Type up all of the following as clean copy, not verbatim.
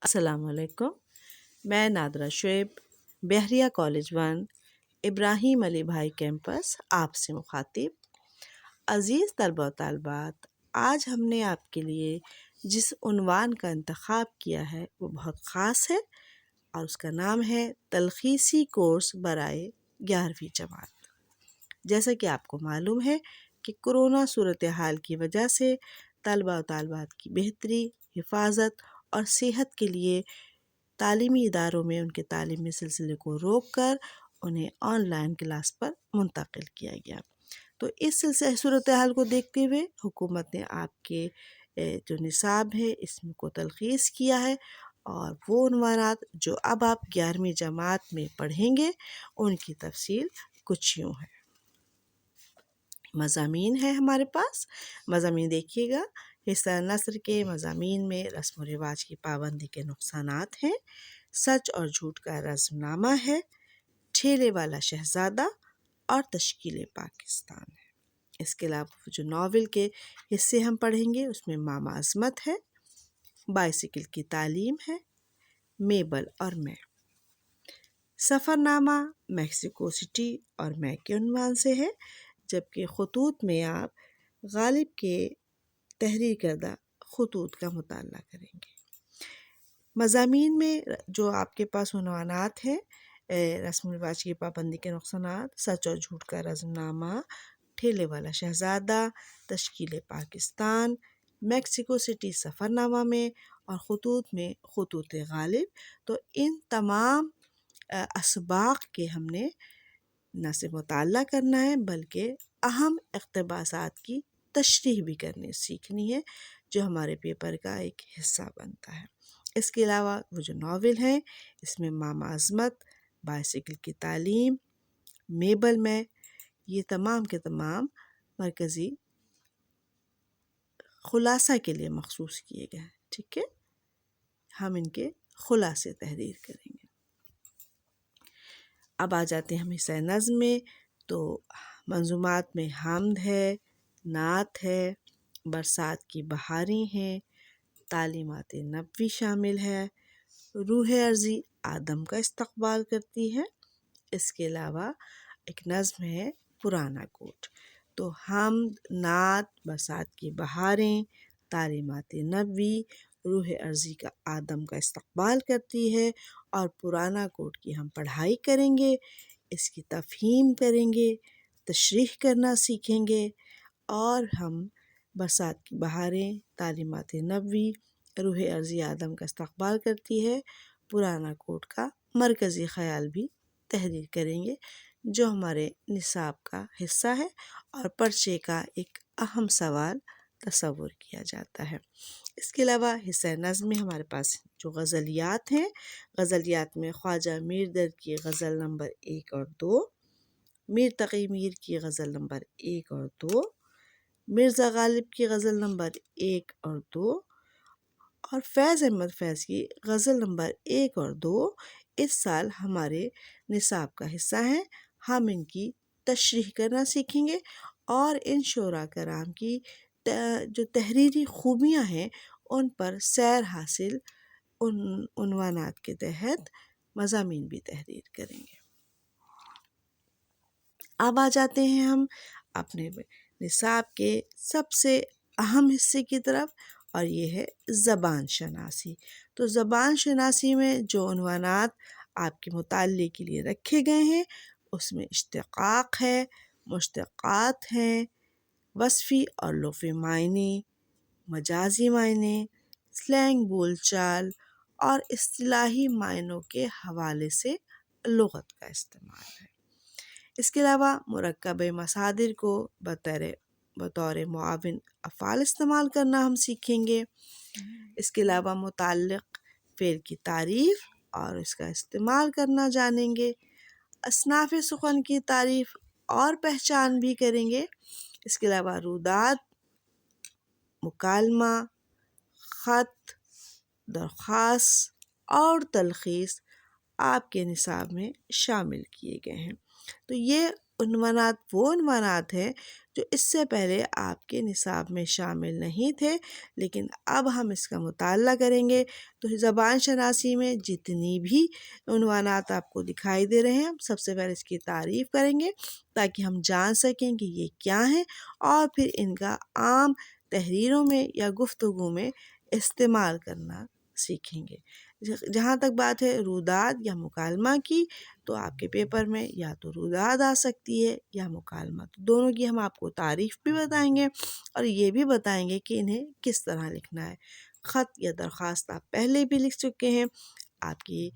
السلام علیکم، میں نادرہ شعیب، بحریہ کالج 1 ابراہیم علی بھائی کیمپس آپ سے مخاطب۔ عزیز طلبہ و طالبات، آج ہم نے آپ کے لیے جس عنوان کا انتخاب کیا ہے وہ بہت خاص ہے اور اس کا نام ہے تلخیصی کورس برائے 11ویں جماعت۔ جیسا کہ آپ کو معلوم ہے کہ کورونا صورتحال کی وجہ سے طلبہ و طالبات کی بہتری، حفاظت اور صحت کے لیے تعلیمی اداروں میں ان کے تعلیمی سلسلے کو روک کر انہیں آن لائن کلاس پر منتقل کیا گیا۔ تو اس صورتحال کو دیکھتے ہوئے حکومت نے آپ کے جو نصاب ہے اس میں کو تلخیص کیا ہے، اور وہ عنوانات جو اب آپ 11ویں جماعت میں پڑھیں گے ان کی تفصیل کچھ یوں ہے۔ مضامین ہے ہمارے پاس، مضامین دیکھیے گا۔ حصہ نثر کے مضامین میں رسم و رواج کی پابندی کے نقصانات ہیں، سچ اور جھوٹ کا رزم نامہ ہے، ٹھیلے والا شہزادہ اور تشکیل پاکستان ہے۔ اس کے علاوہ جو ناول کے حصے ہم پڑھیں گے اس میں ماما عظمت ہے، بائسیکل کی تعلیم ہے، میبل اور میں، سفر نامہ میکسیکو سٹی اور میں کے عنوان سے ہے، جبکہ خطوط میں آپ غالب کے تحریر کردہ خطوط کا مطالعہ کریں گے۔ مضامین میں جو آپ کے پاس عنوانات ہیں، رسم و رواج کی پابندی کے نقصانات، سچ اور جھوٹ کا رزم نامہ، ٹھیلے والا شہزادہ، تشکیل پاکستان، میکسیکو سٹی سفر نامہ میں، اور خطوط میں خطوط غالب۔ تو ان تمام اسباق کے ہم نے نہ صرف مطالعہ کرنا ہے بلکہ اہم اقتباسات کی تشریح بھی سیکھنی ہے، جو ہمارے پیپر کا ایک حصہ بنتا ہے۔ اس کے علاوہ وہ جو ناول ہیں اس میں ماما عظمت، بائسیکل کی تعلیم، میبل میں، یہ تمام کے تمام مرکزی خلاصہ کے لیے مخصوص کیے گئے ہیں۔ ٹھیک ہے، ہم ان کے خلاصے تحریر کریں گے۔ اب آ جاتے ہیں ہم حصہ نظم میں۔ تو منظومات میں حمد ہے، نعت ہے، برسات کی بہاریں ہیں، تعلیمات نبوی شامل ہے، روح ارضی آدم کا استقبال کرتی ہے۔ اس کے علاوہ ایک نظم ہے پرانا کوٹ۔ تو حمد، نعت، برسات کی بہاریں، تعلیمات نبوی، روح ارضی کا آدم کا استقبال کرتی ہے، اور پرانا کوٹ کی ہم پڑھائی کریں گے، اس کی تفہیم کریں گے، تشریح کرنا سیکھیں گے، اور ہم برسات کی بہاریں، تعلیمات نبوی، روح ارضی آدم کا استقبال کرتی ہے، پرانا کوٹ کا مرکزی خیال بھی تحریر کریں گے، جو ہمارے نصاب کا حصہ ہے اور پرچے کا ایک اہم سوال تصور کیا جاتا ہے۔ اس کے علاوہ حصہ نظم میں ہمارے پاس جو غزلیات ہیں، غزلیات میں خواجہ میر درد کی غزل نمبر 1 اور 2، میر تقی میر کی غزل نمبر 1 اور 2، مرزا غالب کی غزل نمبر 1 اور 2، اور فیض احمد فیض کی غزل نمبر 1 اور 2 اس سال ہمارے نصاب کا حصہ ہیں۔ ہم ان کی تشریح کرنا سیکھیں گے، اور ان شعراء کرام کی جو تحریری خوبیاں ہیں ان پر سیر حاصل ان عنوانات کے تحت مضامین بھی تحریر کریں گے۔ اب آ جاتے ہیں ہم اپنے نصاب کے سب سے اہم حصے کی طرف، اور یہ ہے زبان شناسی۔ تو زبان شناسی میں جو عنوانات آپ کے مطالعے کے لیے رکھے گئے ہیں اس میں اشتقاق ہے، مشتقات ہیں، وصفی اور لغوی معنی، مجازی معنی، سلینگ بول چال، اور اصطلاحی معنوں کے حوالے سے لغت کا استعمال ہے۔ اس کے علاوہ مرکب مصادر کو بطور معاون افعال استعمال کرنا ہم سیکھیں گے۔ اس کے علاوہ متعلق فعل کی تعریف اور اس کا استعمال کرنا جانیں گے، اصناف سخن کی تعریف اور پہچان بھی کریں گے۔ اس کے علاوہ روداد، مکالمہ، خط، درخواست اور تلخیص آپ کے نصاب میں شامل کیے گئے ہیں۔ تو یہ عنوانات وہ عنوانات ہیں جو اس سے پہلے آپ کے نصاب میں شامل نہیں تھے، لیکن اب ہم اس کا مطالعہ کریں گے تو زبان شناسی میں جتنی بھی عنوانات آپ کو دکھائی دے رہے ہیں، ہم سب سے پہلے اس کی تعریف کریں گے تاکہ ہم جان سکیں کہ یہ کیا ہیں، اور پھر ان کا عام تحریروں میں یا گفتگو میں استعمال کرنا سیکھیں گے۔ جہاں تک بات ہے روداد یا مکالمہ کی، تو آپ کے پیپر میں یا تو روداد آ سکتی ہے یا مکالمہ، تو دونوں کی ہم آپ کو تعریف بھی بتائیں گے اور یہ بھی بتائیں گے کہ انہیں کس طرح لکھنا ہے۔ خط یا درخواست آپ پہلے بھی لکھ چکے ہیں، آپ کی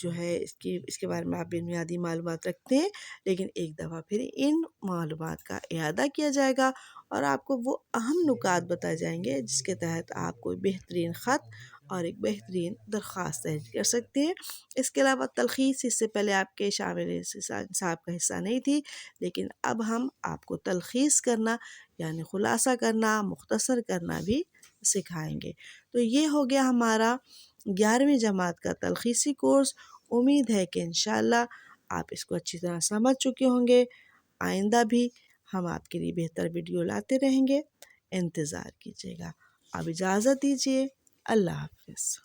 جو ہے اس کے بارے میں آپ بنیادی معلومات رکھتے ہیں، لیکن ایک دفعہ پھر ان معلومات کا اعادہ کیا جائے گا اور آپ کو وہ اہم نکات بتائے جائیں گے جس کے تحت آپ کوئی بہترین خط اور ایک بہترین درخواست تحریر کر سکتے ہیں۔ اس کے علاوہ تلخیص اس سے پہلے آپ کے شامل نصاب کا حصہ نہیں تھی، لیکن اب ہم آپ کو تلخیص کرنا یعنی خلاصہ کرنا، مختصر کرنا بھی سکھائیں گے۔ تو یہ ہو گیا ہمارا 11ویں جماعت کا تلخیصی کورس۔ امید ہے کہ انشاءاللہ آپ اس کو اچھی طرح سمجھ چکے ہوں گے۔ آئندہ بھی ہم آپ کے لیے بہتر ویڈیو لاتے رہیں گے، انتظار کیجیے گا۔ اب اجازت دیجیے، اللہ حافظ۔